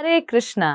हरे कृष्णा।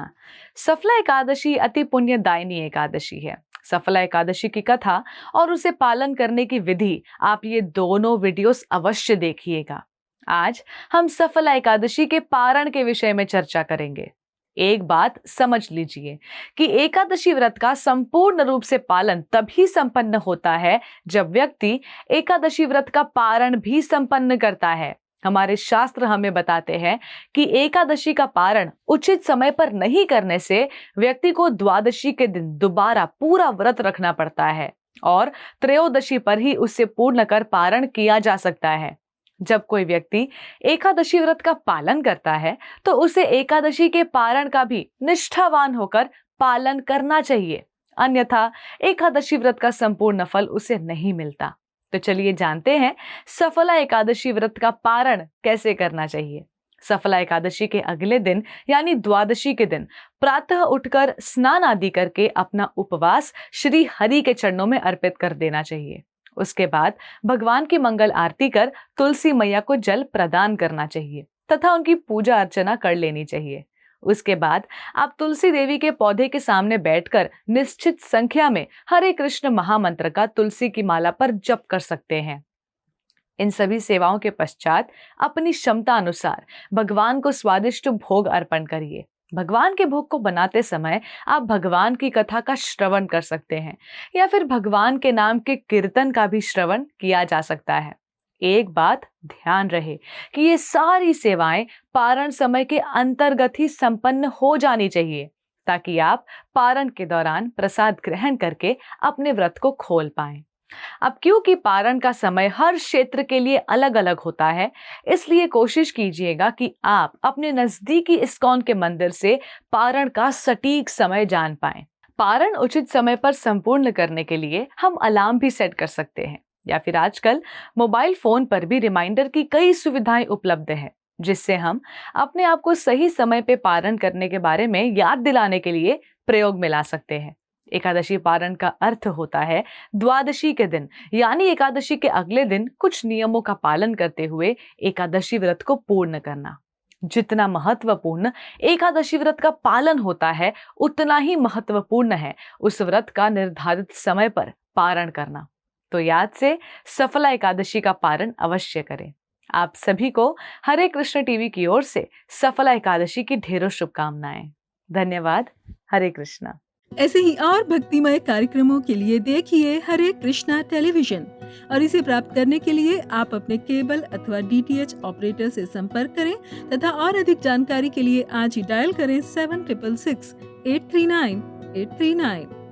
सफला एकादशी अति पुण्यदायिनी एकादशी है। सफला एकादशी की कथा और उसे पालन करने की विधि आप ये दोनों वीडियोस अवश्य देखिएगा। आज हम सफला एकादशी के पारण के विषय में चर्चा करेंगे। एक बात समझ लीजिए कि एकादशी व्रत का संपूर्ण रूप से पालन तभी संपन्न होता है जब व्यक्ति एकादशी व्रत का पारण भी संपन्न करता है। हमारे शास्त्र हमें बताते हैं कि एकादशी का पारण उचित समय पर नहीं करने से व्यक्ति को द्वादशी के दिन दोबारा पूरा व्रत रखना पड़ता है और त्रयोदशी पर ही उससे पूर्ण कर पारण किया जा सकता है। जब कोई व्यक्ति एकादशी व्रत का पालन करता है तो उसे एकादशी के पारण का भी निष्ठावान होकर पालन करना चाहिए, अन्यथा एकादशी व्रत का संपूर्ण फल उसे नहीं मिलता। तो चलिए जानते हैं सफला एकादशी व्रत का पारण कैसे करना चाहिए। सफला एकादशी के अगले दिन यानी द्वादशी के दिन प्रातः उठकर स्नान आदि करके अपना उपवास श्री हरि के चरणों में अर्पित कर देना चाहिए। उसके बाद भगवान की मंगल आरती कर तुलसी मैया को जल प्रदान करना चाहिए तथा उनकी पूजा अर्चना कर लेनी चाहिए। उसके बाद आप तुलसी देवी के पौधे के सामने बैठकर निश्चित संख्या में हरे कृष्ण महामंत्र का तुलसी की माला पर जप कर सकते हैं। इन सभी सेवाओं के पश्चात अपनी क्षमता अनुसार भगवान को स्वादिष्ट भोग अर्पण करिए। भगवान के भोग को बनाते समय आप भगवान की कथा का श्रवण कर सकते हैं या फिर भगवान के नाम के कीर्तन का भी श्रवण किया जा सकता है। एक बात ध्यान रहे कि ये सारी सेवाएं पारण समय के अंतर्गत ही संपन्न हो जानी चाहिए ताकि आप पारण के दौरान प्रसाद ग्रहण करके अपने व्रत को खोल पाएं। अब क्योंकि पारण का समय हर क्षेत्र के लिए अलग अलग होता है, इसलिए कोशिश कीजिएगा कि आप अपने नजदीकी इस्कॉन के मंदिर से पारण का सटीक समय जान पाएं। पारण उचित समय पर संपूर्ण करने के लिए हम अलार्म भी सेट कर सकते हैं या फिर आजकल मोबाइल फोन पर भी रिमाइंडर की कई सुविधाएं उपलब्ध है, जिससे हम अपने आप को सही समय पे पारण करने के बारे में याद दिलाने के लिए प्रयोग में ला सकते हैं। एकादशी पारण का अर्थ होता है द्वादशी के दिन यानी एकादशी के अगले दिन कुछ नियमों का पालन करते हुए एकादशी व्रत को पूर्ण करना। जितना महत्वपूर्ण एकादशी व्रत का पालन होता है, उतना ही महत्वपूर्ण है उस व्रत का निर्धारित समय पर पारण करना। तो याद से सफला एकादशी का पारण अवश्य करें। आप सभी को हरे कृष्ण टीवी की ओर से सफला एकादशी की ढेरों शुभकामनाएं। धन्यवाद। हरे कृष्णा। ऐसे ही और भक्तिमय कार्यक्रमों के लिए देखिए हरे कृष्णा टेलीविजन और इसे प्राप्त करने के लिए आप अपने केबल अथवा DTH ऑपरेटर से संपर्क करें तथा और अधिक जानकारी के लिए आज ही डायल करें 7666 839 839।